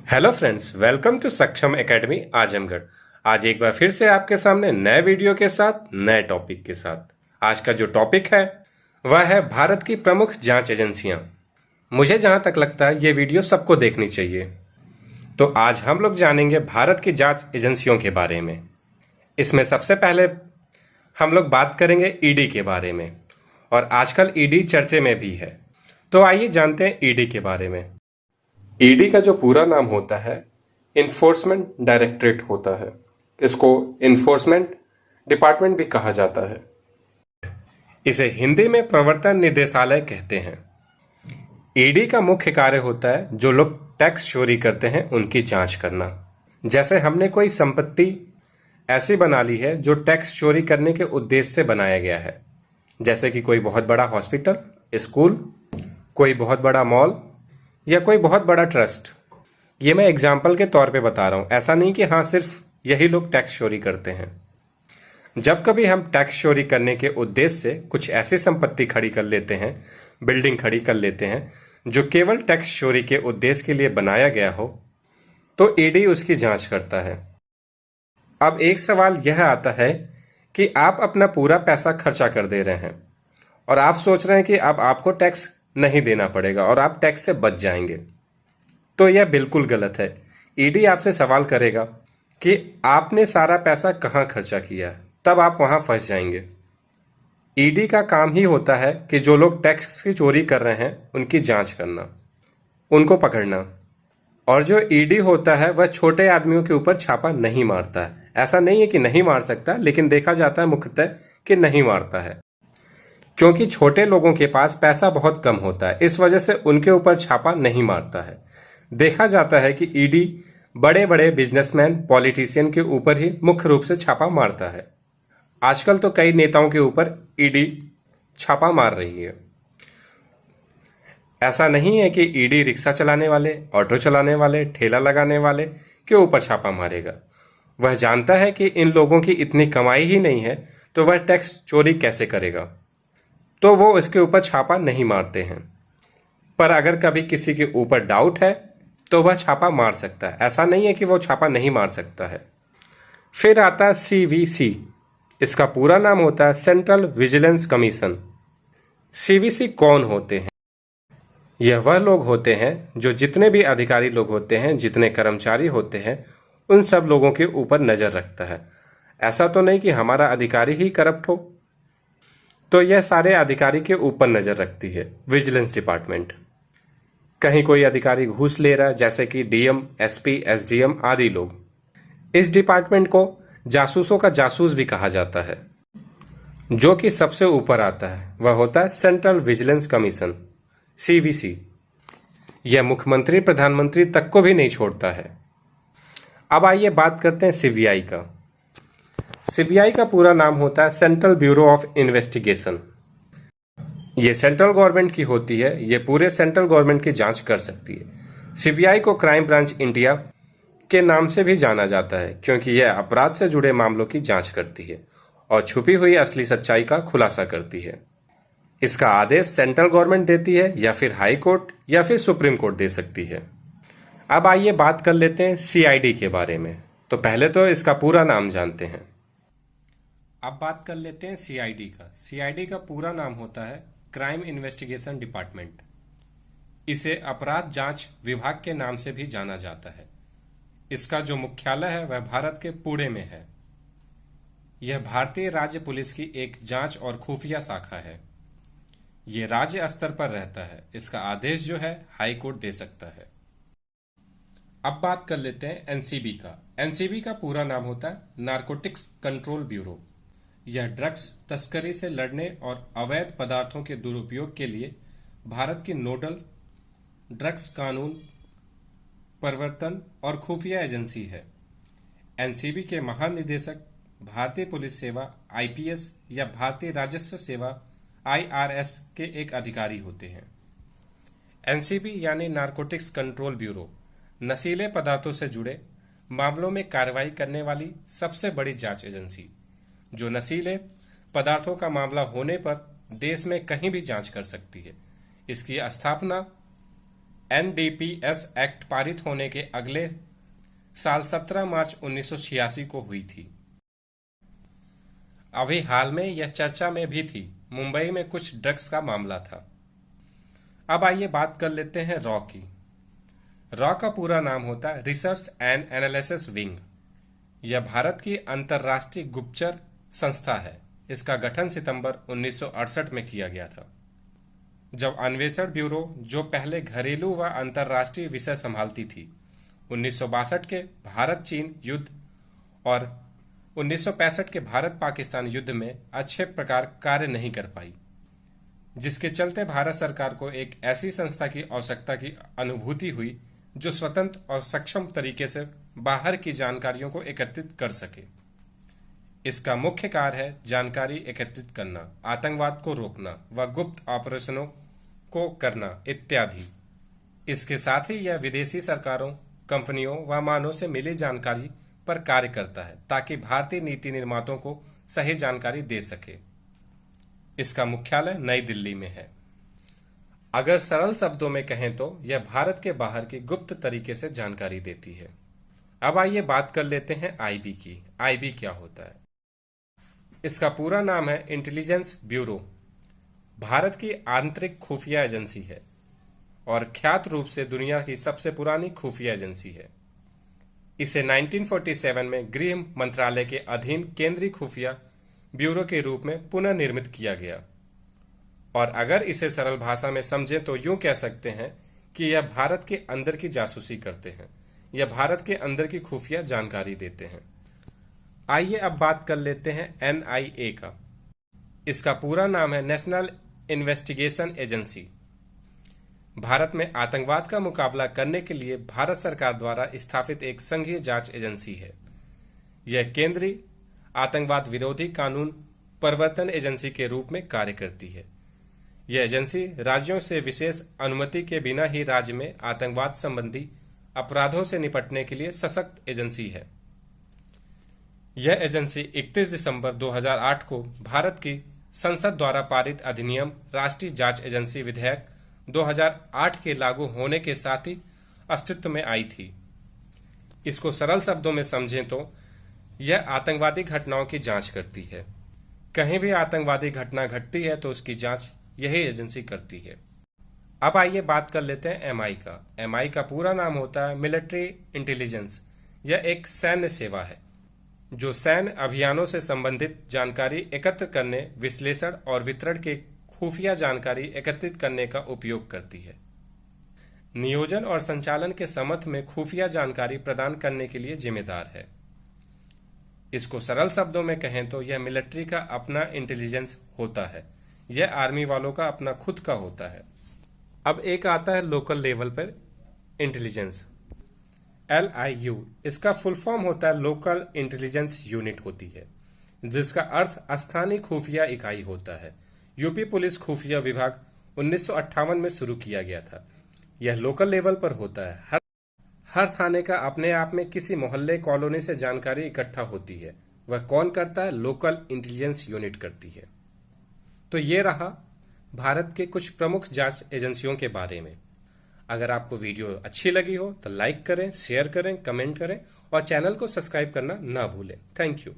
Hello friends, welcome to सक्षम academy Azamgarh. आज एक बार फिर से आपके सामने नए वीडियो के साथ नए टॉपिक के साथ। आज का जो टॉपिक है वह है भारत की प्रमुख जांच एजेंसियां। मुझे जहां तक लगता है ये वीडियो सबको देखनी चाहिए। तो आज हम लोग जानेंगे भारत की जांच एजेंसियों के बारे में। इसमें सबसे पहले हम लोग बात करेंगे ईडी के बारे में, और आजकल ईडी चर्चे में भी है। तो आइए जानते हैं ईडी के बारे में। ईडी का जो पूरा नाम होता है इन्फोर्समेंट डायरेक्टरेट होता है। इसको इन्फोर्समेंट डिपार्टमेंट भी कहा जाता है। इसे हिंदी में प्रवर्तन निदेशालय कहते हैं। ईडी का मुख्य कार्य होता है जो लोग टैक्स चोरी करते हैं उनकी जांच करना। जैसे हमने कोई संपत्ति ऐसी बना ली है जो टैक्स चोरी करने के उद्देश्य से बनाया गया है, जैसे कि कोई बहुत बड़ा हॉस्पिटल, स्कूल, कोई बहुत बड़ा मॉल या कोई बहुत बड़ा ट्रस्ट। ये मैं एग्जाम्पल के तौर पे बता रहा हूँ, ऐसा नहीं कि हाँ सिर्फ यही लोग टैक्स चोरी करते हैं। जब कभी हम टैक्स चोरी करने के उद्देश्य से कुछ ऐसी संपत्ति खड़ी कर लेते हैं, बिल्डिंग खड़ी कर लेते हैं जो केवल टैक्स चोरी के उद्देश्य के लिए बनाया गया हो, तो ईडी उसकी जांच करता है। अब एक सवाल यह आता है कि आप अपना पूरा पैसा खर्चा कर दे रहे हैं और आप सोच रहे हैं कि अब आपको टैक्स नहीं देना पड़ेगा और आप टैक्स से बच जाएंगे। तो यह बिल्कुल गलत है। ईडी आपसे सवाल करेगा कि आपने सारा पैसा कहाँ खर्चा किया, तब आप वहां फंस जाएंगे। ईडी का काम ही होता है कि जो लोग टैक्स की चोरी कर रहे हैं उनकी जांच करना, उनको पकड़ना। और जो ईडी होता है वह छोटे आदमियों के ऊपर छापा नहीं मारता है। ऐसा नहीं है कि नहीं मार सकता, लेकिन देखा जाता है मुख्यतः कि नहीं मारता है, क्योंकि छोटे लोगों के पास पैसा बहुत कम होता है। इस वजह से उनके ऊपर छापा नहीं मारता है। देखा जाता है कि ईडी बड़े बड़े बिजनेसमैन, पॉलिटिशियन के ऊपर ही मुख्य रूप से छापा मारता है। आजकल तो कई नेताओं के ऊपर ईडी छापा मार रही है। ऐसा नहीं है कि ईडी रिक्शा चलाने वाले, ऑटो चलाने वाले, ठेला लगाने वाले के ऊपर छापा मारेगा। वह जानता है कि इन लोगों की इतनी कमाई ही नहीं है, तो वह टैक्स चोरी कैसे करेगा, तो वो इसके ऊपर छापा नहीं मारते हैं। पर अगर कभी किसी के ऊपर डाउट है तो वह छापा मार सकता है। ऐसा नहीं है कि वो छापा नहीं मार सकता है। फिर आता है सीवीसी। इसका पूरा नाम होता है सेंट्रल विजिलेंस कमीशन। सीवीसी कौन होते हैं? यह वह लोग होते हैं जो जितने भी अधिकारी लोग होते हैं, जितने कर्मचारी होते हैं, उन सब लोगों के ऊपर नजर रखता है। ऐसा तो नहीं कि हमारा अधिकारी ही करप्ट हो, तो यह सारे अधिकारी के ऊपर नजर रखती है विजिलेंस डिपार्टमेंट। कहीं कोई अधिकारी घूस ले रहा है, जैसे कि डीएम, एसपी, एसडीएम आदि लोग, इस डिपार्टमेंट को जासूसों का जासूस भी कहा जाता है। जो कि सबसे ऊपर आता है वह होता है सेंट्रल विजिलेंस कमीशन, सीवीसी। यह मुख्यमंत्री, प्रधानमंत्री तक को भी नहीं छोड़ता है। अब आइए बात करते हैं सीबीआई का। सीबीआई का पूरा नाम होता है सेंट्रल ब्यूरो ऑफ इन्वेस्टिगेशन। ये सेंट्रल गवर्नमेंट की होती है। ये पूरे सेंट्रल गवर्नमेंट की जांच कर सकती है। सीबीआई को क्राइम ब्रांच इंडिया के नाम से भी जाना जाता है, क्योंकि यह अपराध से जुड़े मामलों की जांच करती है और छुपी हुई असली सच्चाई का खुलासा करती है। इसका आदेश सेंट्रल गवर्नमेंट देती है, या फिर हाई कोर्ट या फिर सुप्रीम कोर्ट दे सकती है। अब आइए बात कर लेते हैं सीआईडी के बारे में। तो पहले तो इसका पूरा नाम जानते हैं। अब बात कर लेते हैं सीआईडी का। सीआईडी का पूरा नाम होता है क्राइम इन्वेस्टिगेशन डिपार्टमेंट। इसे अपराध जांच विभाग के नाम से भी जाना जाता है। इसका जो मुख्यालय है वह भारत के पुणे में है। यह भारतीय राज्य पुलिस की एक जांच और खुफिया शाखा है। यह राज्य स्तर पर रहता है। इसका आदेश जो है हाई कोर्ट दे सकता है। अब बात कर लेते हैं एनसीबी का। एनसीबी का पूरा नाम होता है नारकोटिक्स कंट्रोल ब्यूरो। यह ड्रग्स तस्करी से लड़ने और अवैध पदार्थों के दुरुपयोग के लिए भारत की नोडल ड्रग्स कानून प्रवर्तन और खुफिया एजेंसी है। एनसीबी के महानिदेशक भारतीय पुलिस सेवा आईपीएस या भारतीय राजस्व सेवा आईआरएस के एक अधिकारी होते हैं। एनसीबी यानी नारकोटिक्स कंट्रोल ब्यूरो नशीले पदार्थों से जुड़े मामलों में कार्रवाई करने वाली सबसे बड़ी जांच एजेंसी, जो नशीले पदार्थों का मामला होने पर देश में कहीं भी जांच कर सकती है। इसकी स्थापना एनडीपीएस एक्ट पारित होने के अगले साल 17 मार्च 1986 को हुई थी। अभी हाल में यह चर्चा में भी थी। मुंबई में कुछ ड्रग्स का मामला था। अब आइए बात कर लेते हैं रॉ की। रॉ का पूरा नाम होता है रिसर्च एंड एनालिसिस विंग। यह भारत की अंतर्राष्ट्रीय गुप्तचर संस्था है। इसका गठन सितंबर 1968 में किया गया था, जब अन्वेषण ब्यूरो, जो पहले घरेलू व अंतर्राष्ट्रीय विषय संभालती थी, 1962 के भारत चीन युद्ध और 1965 के भारत पाकिस्तान युद्ध में अच्छे प्रकार कार्य नहीं कर पाई, जिसके चलते भारत सरकार को एक ऐसी संस्था की आवश्यकता की अनुभूति हुई जो स्वतंत्र और सक्षम तरीके से बाहर की जानकारियों को एकत्रित कर सके। इसका मुख्य कार्य है जानकारी एकत्रित करना, आतंकवाद को रोकना व गुप्त ऑपरेशनों को करना इत्यादि। इसके साथ ही यह विदेशी सरकारों, कंपनियों व मानवों से मिली जानकारी पर कार्य करता है ताकि भारतीय नीति निर्माताओं को सही जानकारी दे सके। इसका मुख्यालय नई दिल्ली में है। अगर सरल शब्दों में कहें तो यह भारत के बाहर की गुप्त तरीके से जानकारी देती है। अब आइए बात कर लेते हैं आईबी की। आईबी क्या होता है? इसका पूरा नाम है इंटेलिजेंस ब्यूरो। भारत की आंतरिक खुफिया एजेंसी है और ख्यात रूप से दुनिया की सबसे पुरानी खुफिया एजेंसी है। इसे 1947 में गृह मंत्रालय के अधीन केंद्रीय खुफिया ब्यूरो के रूप में पुनर्निर्मित किया गया। और अगर इसे सरल भाषा में समझें तो यूं कह सकते हैं कि यह भारत के अंदर की जासूसी करते हैं, यह भारत के अंदर की खुफिया जानकारी देते हैं। आइए अब बात कर लेते हैं एनआईए का। इसका पूरा नाम है नेशनल इन्वेस्टिगेशन एजेंसी। भारत में आतंकवाद का मुकाबला करने के लिए भारत सरकार द्वारा स्थापित एक संघीय जांच एजेंसी है। यह केंद्रीय आतंकवाद विरोधी कानून प्रवर्तन एजेंसी के रूप में कार्य करती है। यह एजेंसी राज्यों से विशेष अनुमति के बिना ही राज्य में आतंकवाद संबंधी अपराधों से निपटने के लिए सशक्त एजेंसी है। यह एजेंसी 31 दिसंबर 2008 को भारत की संसद द्वारा पारित अधिनियम राष्ट्रीय जांच एजेंसी विधेयक 2008 के लागू होने के साथ ही अस्तित्व में आई थी। इसको सरल शब्दों में समझें तो यह आतंकवादी घटनाओं की जांच करती है। कहीं भी आतंकवादी घटना घटती है तो उसकी जांच यही एजेंसी करती है। अब आइए बात कर लेते हैं एमआई का। एमआई का पूरा नाम होता है मिलिट्री इंटेलिजेंस। यह एक सैन्य सेवा है जो सैन्य अभियानों से संबंधित जानकारी एकत्र करने, विश्लेषण और वितरण के खुफिया जानकारी एकत्रित करने का उपयोग करती है। नियोजन और संचालन के समर्थ में खुफिया जानकारी प्रदान करने के लिए जिम्मेदार है। इसको सरल शब्दों में कहें तो यह मिलिट्री का अपना इंटेलिजेंस होता है, यह आर्मी वालों का अपना खुद का होता है। अब एक आता है लोकल लेवल पर इंटेलिजेंस, LIU। इसका फुल फॉर्म होता है लोकल इंटेलिजेंस यूनिट होती है, जिसका अर्थ स्थानीय खुफिया इकाई होता है। यूपी पुलिस खुफिया विभाग 1958 में शुरू किया गया था। यह लोकल लेवल पर होता है। हर थाने का अपने आप में किसी मोहल्ले, कॉलोनी से जानकारी इकट्ठा होती है। वह कौन करता है? लोकल इंटेलिजेंस यूनिट करती है। तो ये रहा भारत के कुछ प्रमुख जांच एजेंसियों के बारे में। अगर आपको वीडियो अच्छी लगी हो तो लाइक करें, शेयर करें, कमेंट करें और चैनल को सब्सक्राइब करना ना भूलें। Thank you.